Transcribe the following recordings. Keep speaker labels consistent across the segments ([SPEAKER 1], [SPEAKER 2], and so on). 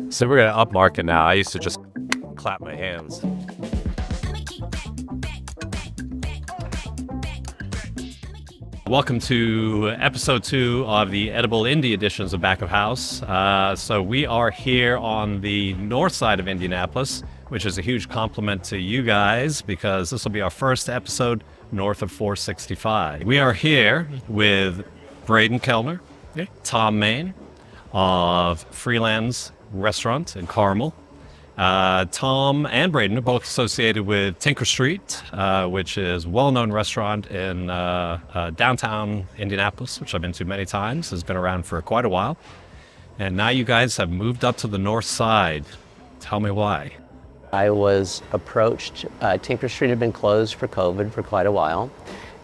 [SPEAKER 1] So we're gonna upmarket now. I used to just clap my hands. Welcome to episode 2 of the Edible Indy editions of Back of House. So we are here on the north side of Indianapolis, which is a huge compliment to you guys because this will be our first episode north of 465. We are here with Braedon Kellner, Tom Main of Freelands Restaurant in Carmel. Tom and Braedon are both associated with Tinker Street, which is a well-known restaurant in downtown Indianapolis, which I've been to many times. It's been around for quite a while. And now you guys have moved up to the north side. Tell me why.
[SPEAKER 2] I was approached. Tinker Street had been closed for COVID for quite a while.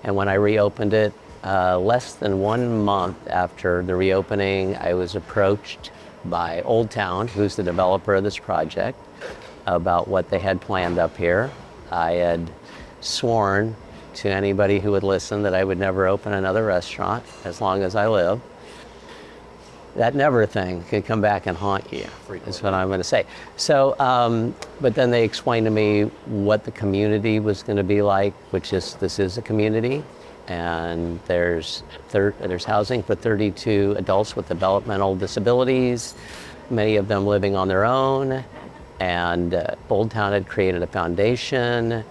[SPEAKER 2] And when I reopened it, less than 1 month after the reopening, I was approached by Old Town, who's the developer of this project, about what they had planned up here. I had sworn to anybody who would listen that I would never open another restaurant as long as I live. That never thing could come back and haunt you, is what I'm going to say. So, but then they explained to me what the community was going to be like, which is, this is a community, and there's housing for 32 adults with developmental disabilities, many of them living on their own. And Old Town had created a foundation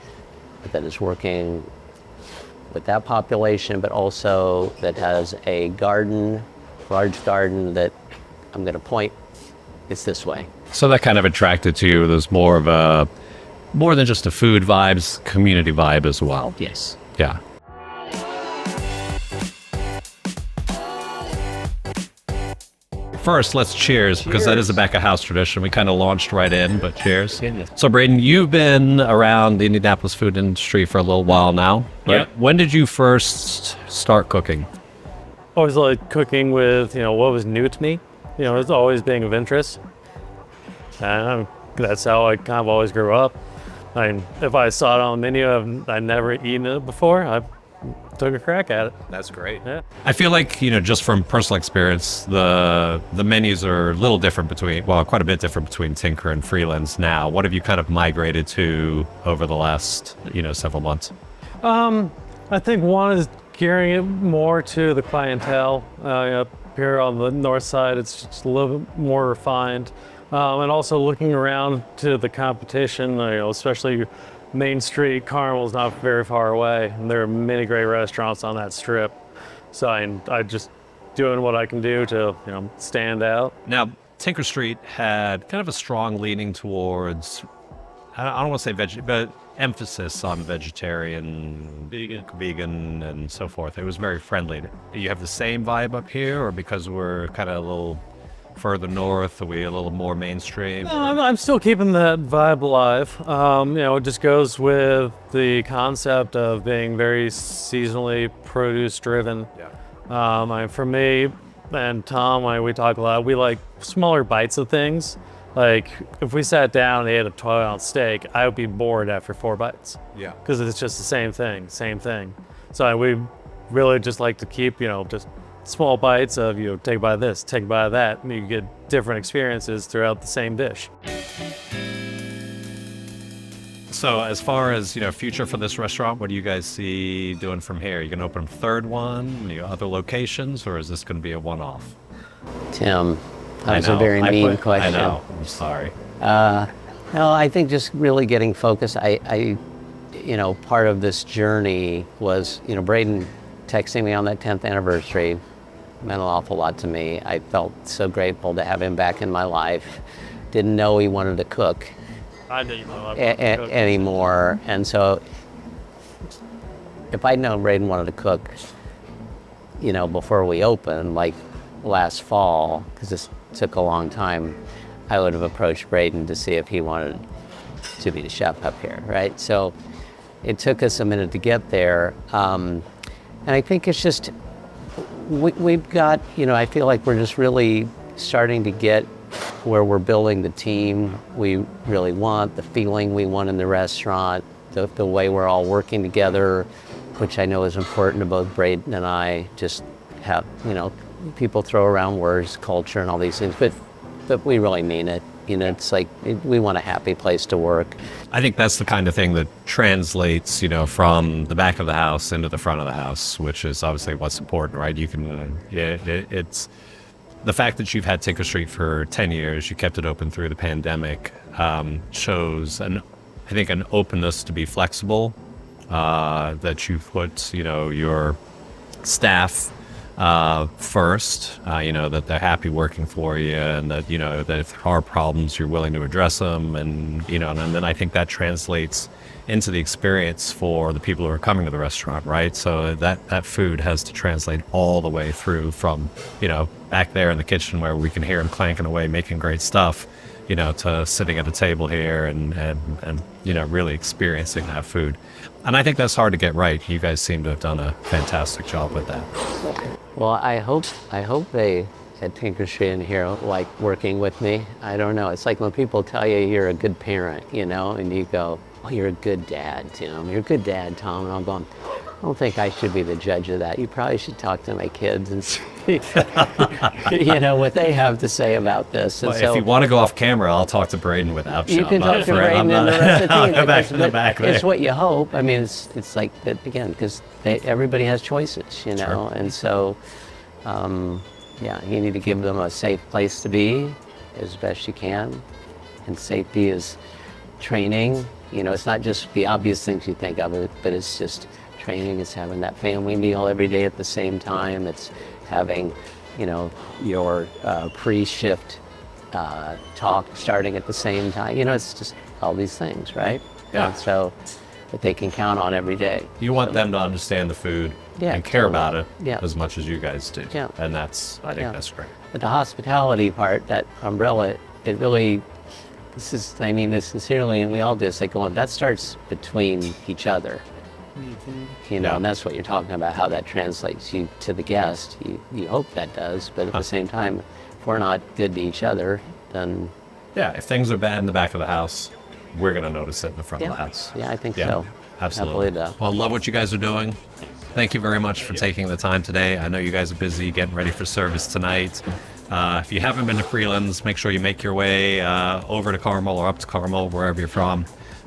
[SPEAKER 2] that is working with that population, but also that has a garden, large garden that I'm going to point, it's this way.
[SPEAKER 1] So that kind of attracted to you. There's more than just a food vibes, community vibe as well.
[SPEAKER 2] Yes.
[SPEAKER 1] Yeah. First, let's cheers, because that is a back of house tradition. We kind of launched right in, but cheers. So, Braedon, you've been around the Indianapolis food industry for a little while now.
[SPEAKER 3] Yeah.
[SPEAKER 1] When did you first start cooking?
[SPEAKER 3] Always like cooking with, what was new to me. It's always being of interest. And that's how I kind of always grew up. I mean, if I saw it on the menu and I'd never eaten it before, I took a crack at it.
[SPEAKER 1] That's great.
[SPEAKER 3] Yeah.
[SPEAKER 1] I feel like, just from personal experience, the menus are a little different quite a bit different between Tinker and Freelands now. What have you kind of migrated to over the last, several months?
[SPEAKER 3] I think one is gearing it more to the clientele. Up here on the north side, it's just a little bit more refined. And also looking around to the competition, especially Main Street, Carmel's not very far away, and there are many great restaurants on that strip. So I just doing what I can do to, stand out.
[SPEAKER 1] Now, Tinker Street had kind of a strong leaning towards, I don't want to say veg, but emphasis on vegetarian, vegan, and so forth. It was very friendly. Do you have the same vibe up here, or because we're kind of a little further north, are we a little more mainstream?
[SPEAKER 3] No, I'm still keeping that vibe alive. It just goes with the concept of being very seasonally produce driven. Yeah. For me and Tom, we talk a lot, we like smaller bites of things. Like if we sat down and ate a 12-ounce steak, I would be bored after 4 bites. Yeah. Because it's just the same thing. So we really just like to keep, just small bites of, take a bite of this, take a bite of that, and you get different experiences throughout the same dish.
[SPEAKER 1] So as far as, future for this restaurant, what do you guys see doing from here? Are you going to open a third one, other locations, or is this going to be a one-off?
[SPEAKER 2] Tim, that was a very mean question.
[SPEAKER 1] I know, I'm sorry.
[SPEAKER 2] No, I think just really getting focused. I part of this journey was, Braedon texting me on that 10th anniversary meant an awful lot to me. I felt so grateful to have him back in my life. Didn't know he wanted to cook.
[SPEAKER 3] I didn't know I wanted to cook
[SPEAKER 2] anymore. And so if I'd known Braedon wanted to cook, before we opened, like last fall, because this took a long time, I would have approached Braedon to see if he wanted to be the chef up here, right? So it took us a minute to get there. And I think it's just, we've got, I feel like we're just really starting to get where we're building the team we really want, the feeling we want in the restaurant, the way we're all working together, which I know is important to both Braedon and I. Just have, people throw around words, culture and all these things, but we really mean it. It's like we want a happy place to work.
[SPEAKER 1] I think that's the kind of thing that translates, from the back of the house into the front of the house, which is obviously what's important, right? You can, it's the fact that you've had Tinker Street for 10 years, you kept it open through the pandemic, shows I think an openness to be flexible, that you put, your staff first, that they're happy working for you, and that, that if there are problems, you're willing to address them. And, and then I think that translates into the experience for the people who are coming to the restaurant, right? So that food has to translate all the way through from, back there in the kitchen where we can hear them clanking away, making great stuff, to sitting at a table here and really experiencing that food. And I think that's hard to get right. You guys seem to have done a fantastic job with that.
[SPEAKER 2] Well, I hope they at Tinker Street in here like working with me. I don't know. It's like when people tell you you're a good parent, and you go, "Oh, you're a good dad, Tim. You're a good dad, Tom." And I'm going, I don't think I should be the judge of that. You probably should talk to my kids and see, what they have to say about this. And
[SPEAKER 1] well, if you want to go off camera, I'll talk to Braedon without
[SPEAKER 2] you can talk to Braedon and the rest of the team.
[SPEAKER 1] I'll go back to the back there.
[SPEAKER 2] It's what you hope. I mean, it's like that again, because everybody has choices,
[SPEAKER 1] Sure.
[SPEAKER 2] and so, you need to give them a safe place to be as best you can. And safety is training. It's not just the obvious things you think of, but it's just training. It's having that family meal every day at the same time. It's having, your pre-shift talk starting at the same time. It's just all these things, right?
[SPEAKER 1] Yeah.
[SPEAKER 2] And so that they can count on every day.
[SPEAKER 1] You want them to understand the food and care about it as much as you guys do.
[SPEAKER 2] Yeah.
[SPEAKER 1] And I think that's great.
[SPEAKER 2] But the hospitality part, that umbrella, it really, I mean this sincerely, and we all do this, like going, that starts between each other. And that's what you're talking about, how that translates you to the guest. You hope that does, but at the same time, if we're not good to each other, then...
[SPEAKER 1] Yeah, if things are bad in the back of the house, we're going to notice it in the front of the house.
[SPEAKER 2] Yeah, I think so.
[SPEAKER 1] Absolutely. Well, love what you guys are doing. Thank you very much for taking the time today. I know you guys are busy getting ready for service tonight. If you haven't been to Freelands, make sure you make your way over to Carmel or up to Carmel, wherever you're from.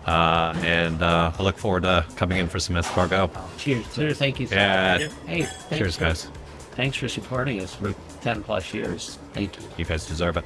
[SPEAKER 1] And I look forward to coming in for some escargot.
[SPEAKER 2] Cheers. Thank you.
[SPEAKER 1] Yeah.
[SPEAKER 2] Hey,
[SPEAKER 1] Cheers, guys.
[SPEAKER 2] Thanks for supporting us for 10 plus years. Thank you.
[SPEAKER 1] You guys deserve it.